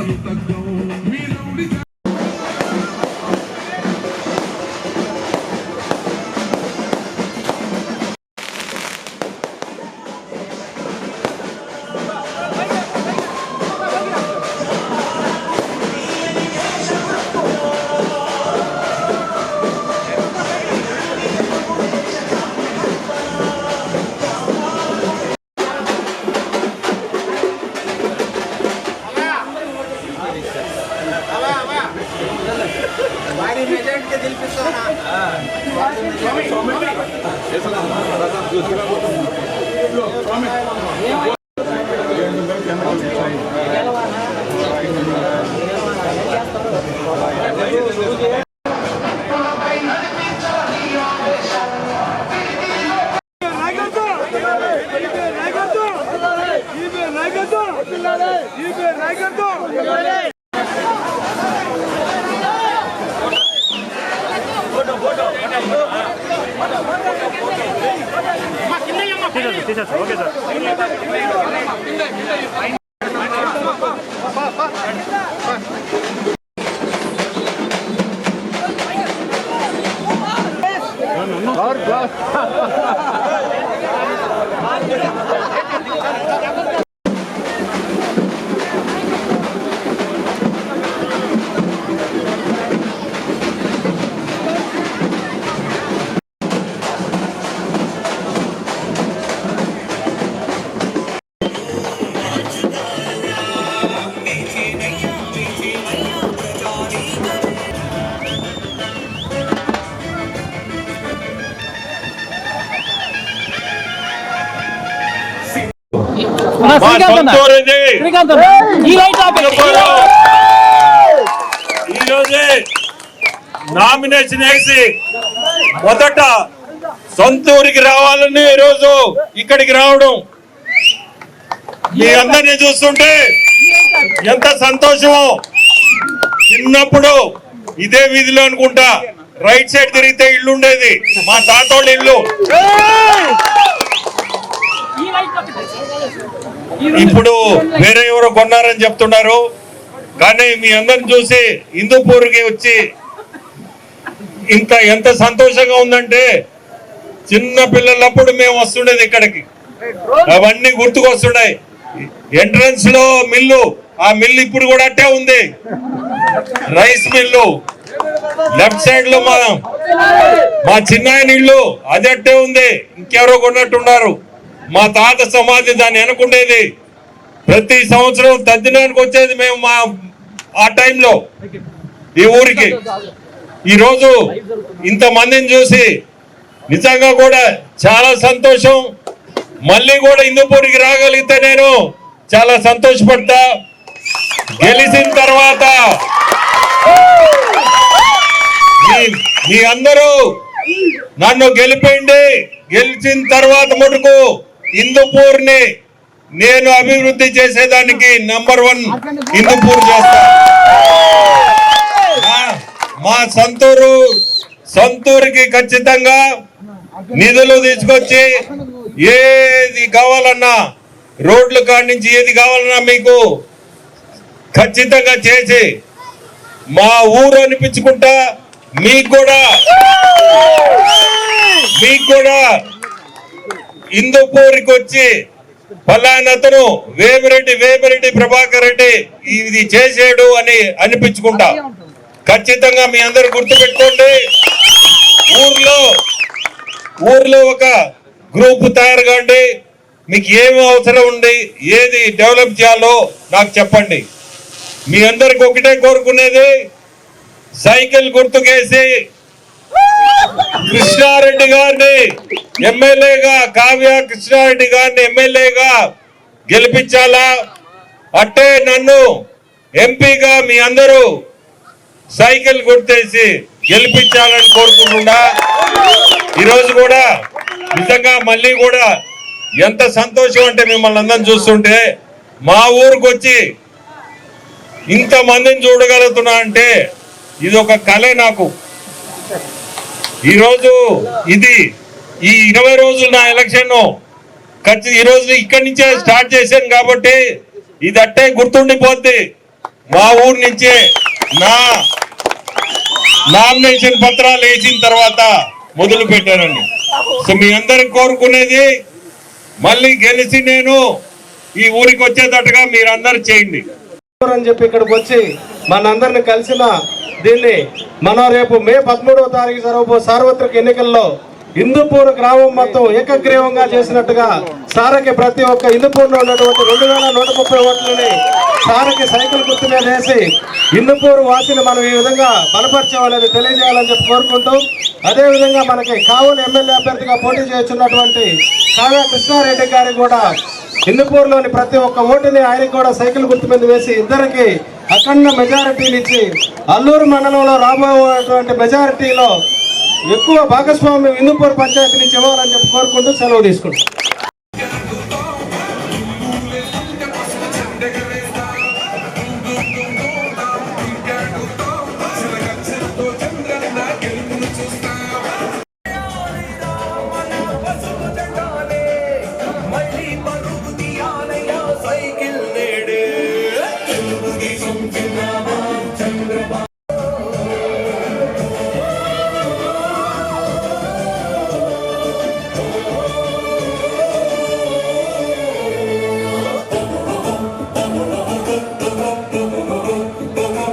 Okay sir ఈరోజే nomination వేసి మొదట సొంతూరికి రావాలని ఈరోజు ఇక్కడికి రావడం మీ అందరినీ చూస్తుంటే ఎంత సంతోషమో. చిన్నప్పుడు ఇదే వీధిలో అనుకుంటా రైట్ సైడ్ తిరిగితే ఇల్లు ఉండేది, మా తాతోళ్ళ ఇల్లు. ఇప్పుడు వేరే ఎవరో కొన్నారని చెప్తున్నారు. కానీ మీ అందరిని చూసి హిందూపూర్కి వచ్చి ఎంత సంతోషంగా ఉందంటే, చిన్న పిల్లలప్పుడు మేము వస్తుండేది ఇక్కడికి, అవన్నీ గుర్తుకొస్తున్నాయి. ఎంట్రన్స్ లో మిల్లు, ఆ మిల్లు ఇప్పుడు కూడా అట్టే ఉంది, రైస్ మిల్లు. లెఫ్ట్ సైడ్ లో మా చిన్నాయన ఇల్లు అది అట్టే ఉంది, ఇంకెవరో కొన్నట్టున్నారు. మా తాత సమాధి దాన్ని వెనకుండేది. ప్రతి సంవత్సరం తద్దినానికి వచ్చేది మేము ఆ టైంలో ఈ ఊరికి. ఈరోజు ఇంతమందిని చూసి నిజంగా కూడా చాలా సంతోషం. మళ్ళీ కూడా హిందూపూర్కి రాగలిగితే నేను చాలా సంతోషపడతా. గెలిచిన తర్వాత మీ అందరూ నన్ను గెలిపేయండి. గెలిచిన తర్వాత మటుకు హిందూపూర్ని నేను అభివృద్ధి చేసేదానికి నంబర్ 1 హిందూపూర్ చేస్తా. మా సొంతూరుకి ఖచ్చితంగా నిధులు తీసుకొచ్చి ఏది కావాలన్నా, రోడ్ల కాడి నుంచి ఏది కావాలన్నా మీకు ఖచ్చితంగా చేసి మా ఊరు అనిపించుకుంటా. మీకు కూడా హిందూపూర్కి వచ్చి ఫలానతను వేమిరెడ్డి ప్రభాకర్ రెడ్డి ఇది చేసాడు అని అనిపించుకుంటా. ఖచ్చితంగా మీ అందరు గుర్తుపెట్టుకోండి. ఊర్లో ఒక గ్రూప్ తయారు కాండి. మీకు ఏమి అవసరం ఉంది, ఏది డెవలప్ చేయాలో నాకు చెప్పండి. మీ అందరికి ఒకటే కోరుకునేది, సైకిల్ గుర్తుకేసి కృష్ణారెడ్డి గారిని ఎమ్మెల్యేగా, కావ్య కృష్ణారెడ్డి గారిని ఎమ్మెల్యేగా గెలిపించాలా. అట్టే నన్ను ఎంపీగా మీ అందరూ సైకిల్ గుర్తేసి గెలిపించాలని కోరుకుంటున్నా. ఈరోజు కూడా నిజంగా మళ్ళీ కూడా ఎంత సంతోషం అంటే మిమ్మల్ని అందరిని చూస్తుంటే, మా ఊరికి వచ్చి ఇంతమందిని చూడగలుగుతున్నా అంటే ఇది ఒక కళే నాకు. ఈరోజు ఇది ఈ 20 రోజులు నా ఎలక్షన్ ఈ రోజు ఇక్కడి నుంచే స్టార్ట్ చేశాను కాబట్టి ఇది అట్టే గుర్తుండిపోద్ది. మా ఊరు నుంచే నా నామినేషన్ పత్రాలు వేసిన తర్వాత మొదలు పెట్టానండి. సో మీ అందరికి కోరుకునేది మళ్ళీ గెలిచి నేను ఈ ఊరికి వచ్చేటట్టుగా మీరందరూ చేయండి అని చెప్పి ఇక్కడికి వచ్చి మనందరిని కలిసిన దీన్ని మనం రేపు మే 13వ తారీఖు జరగబో సార్వత్రిక ఎన్నికల్లో హిందూపూర్ గ్రామం మొత్తం ఏకగ్రీవంగా చేసినట్టుగా సారకి ప్రతి ఒక్క హిందూపూర్లో ఉన్నటువంటి 2130 ఓట్లని సారకి సైకిల్ గుర్తు మీద వేసి హిందూపూర్ వాసిని మనం ఈ విధంగా బలపరచామనేది తెలియజేయాలని చెప్పి కోరుకుంటూ అదేవిధంగా మనకి కావలి ఎమ్మెల్యే అభ్యర్థిగా పోటీ చేస్తున్నటువంటి కావ్య కృష్ణారెడ్డి గారికి కూడా హిందూపూర్లోని ప్రతి ఒక్క ఓటుని ఆయనకి కూడా సైకిల్ గుర్తు మీద వేసి ఇద్దరికి అఖండ మెజారిటీలు ఇచ్చి అల్లూరు మండలంలో రాబోయేటువంటి మెజారిటీలో ఎక్కువ భాగస్వామ్యం హిందూపూర్ పంచాయతీ నుంచి ఇవ్వాలని చెప్పి కోరుకుంటూ సెలవు తీసుకుంటాం.